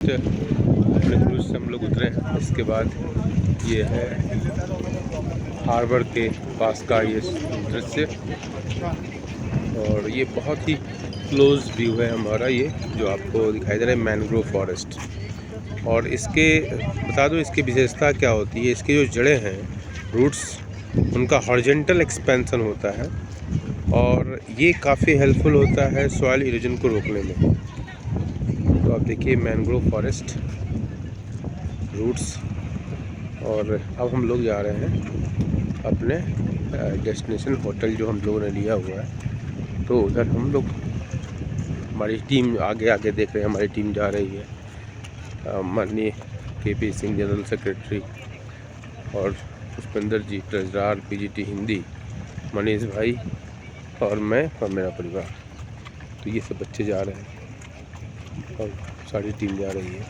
अपने क्रूज से हम लोग उतरे हैं। इसके बाद ये है हार्बर के पास का ये दृश्य, और ये बहुत ही क्लोज व्यू है हमारा, ये जो आपको दिखाई दे रहा है मैनग्रोव फॉरेस्ट। और इसके बता दो इसकी विशेषता क्या होती है। इसके जो जड़ें हैं, रूट्स, उनका हॉरिजॉन्टल एक्सपेंशन होता है और ये काफ़ी हेल्पफुल होता है सॉइल इरोजन को रोकने में। तो आप देखिए मैनग्रोव फॉरेस्ट, रूट्स। और अब हम लोग जा रहे हैं अपने डेस्टिनेशन होटल जो हम लोगों ने लिया हुआ है। तो उधर हम लोग, हमारी टीम आगे आगे देख रहे हैं, हमारी टीम जा रही है। माननीय KP सिंह जनरल सेक्रेटरी और पुष्पेंद्र जी ट्रेजरार PGT हिंदी, मनीष भाई और मैं और मेरा परिवार। तो ये सब बच्चे जा रहे हैं और सारी टीम जा रही है।